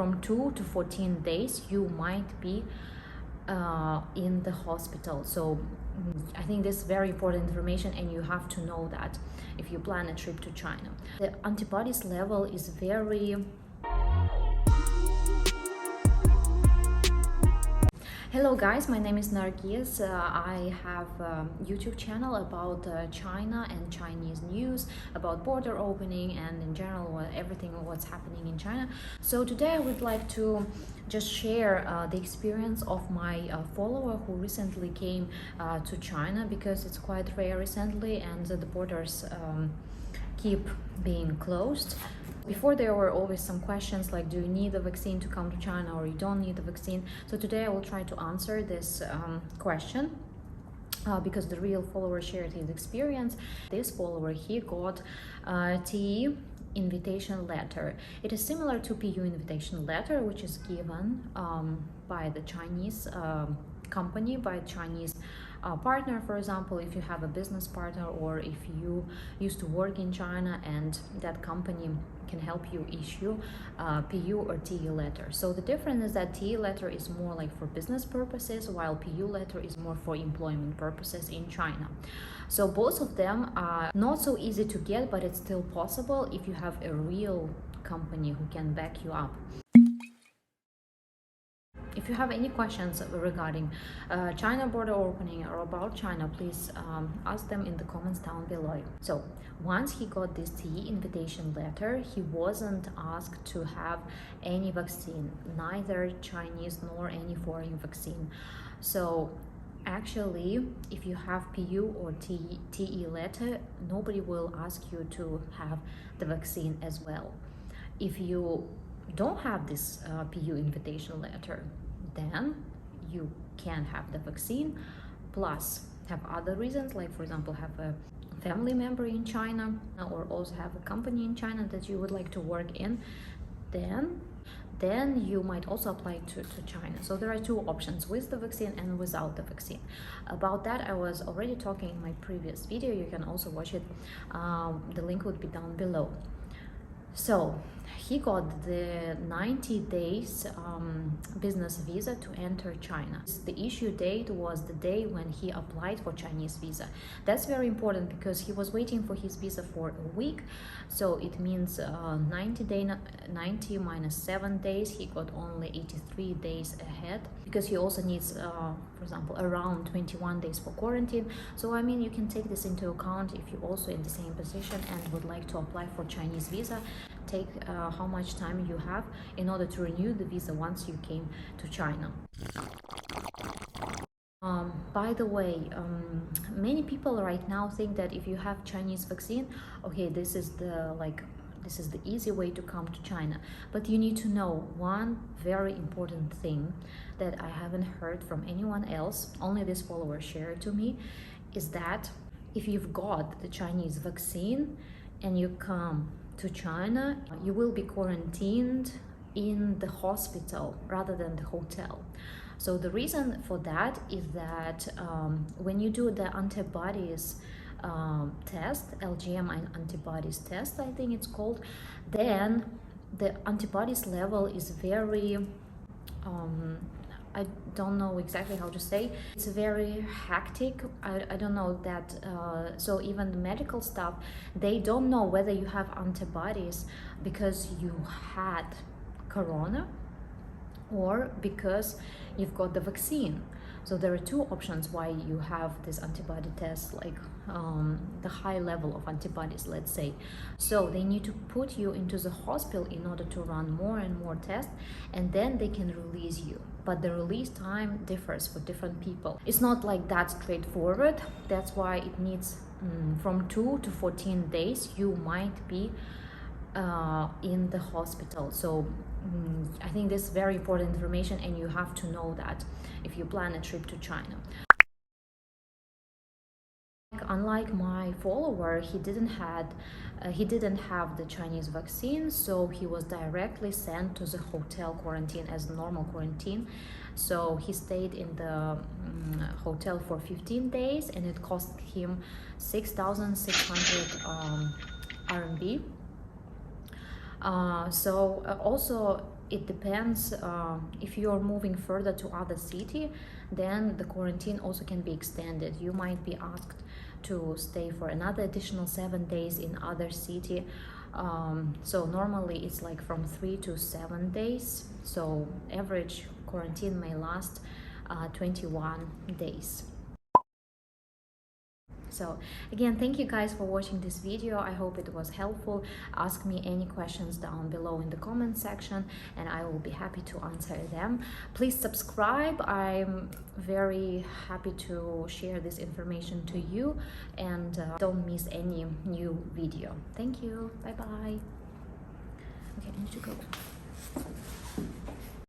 from 2 to 14 days you might be in the hospital. So I think this is very important information, and you have to know that if you plan a trip to China. The antibodies level is very Hello guys, my name is Nargis. I have a YouTube channel about China and Chinese news, about border opening, and in general everything what's happening in China. So today I would like to just share the experience of my follower who recently came to China, because it's quite rare recently and the borders keep being closed. Before, there were always some questions like, do you need a vaccine to come to China, or you don't need a vaccine? So today I will try to answer this question because the real follower shared his experience. This follower, he got TE invitation letter. It is similar to PU invitation letter, which is given by the Chinese company, by Chinese partner. For example, if you have a business partner, or if you used to work in China and that company can help you issue PU or TE letter. So the difference is that TE letter is more like for business purposes, while PU letter is more for employment purposes in China. So both of them are not so easy to get, but it's still possible if you have a real company who can back you up. If you have any questions regarding China border opening or about China, please ask them in the comments down below. So once he got this TE invitation letter, he wasn't asked to have any vaccine, neither Chinese nor any foreign vaccine. So actually, if you have PU or TE letter, nobody will ask you to have the vaccine as well. If you don't have this PU invitation letter, then you can have the vaccine, plus have other reasons, like for example have a family member in China, or also have a company in China that you would like to work in, then you might also apply to China. So there are two options, with the vaccine and without the vaccine. About that I was already talking in my previous video. You can also watch it. The link would be down below. So he got the 90 days business visa to enter China. The issue date was the day when he applied for Chinese visa. That's very important because he was waiting for his visa for a week. So it means 90 minus 7 days, he got only 83 days ahead, because he also needs, for example, around 21 days for quarantine. So I mean, you can take this into account if you're also in the same position and would like to apply for Chinese visa. Take how much time you have in order to renew the visa once you came to China. By the way, many people right now think that if you have Chinese vaccine, okay, this is the easy way to come to China. But you need to know one very important thing that I haven't heard from anyone else, only this follower shared to me, is that if you've got the Chinese vaccine and you come to China, you will be quarantined in the hospital rather than the hotel. So the reason for that is that when you do the antibodies test, LGM antibodies test, I think it's called, then the antibodies level is very I don't know exactly how to say. It's very hectic. I don't know that. So even the medical staff, they don't know whether you have antibodies because you had corona or because you've got the vaccine. So there are two options why you have this antibody test, like the high level of antibodies, let's say. So they need to put you into the hospital in order to run more and more tests, and then they can release you. But the release time differs for different people. It's not like that straightforward. That's why it needs from 2 to 14 days you might be in the hospital. So I think this is very important information, and you have to know that if you plan a trip to China. Unlike my follower, he didn't have the Chinese vaccine, so he was directly sent to the hotel quarantine as normal quarantine. So he stayed in the hotel for 15 days, and it cost him 6,600 RMB. Also, it depends. If you're moving further to other city, then the quarantine also can be extended. You might be asked to stay for another additional 7 days in other city. So normally it's like from 3 to 7 days. So average quarantine may last 21 days. So again, thank you guys for watching this video. I hope it was helpful. Ask me any questions down below in the comment section and I will be happy to answer them. Please subscribe. I'm very happy to share this information to you, and don't miss any new video. Thank you. Bye bye. Okay, I need to go.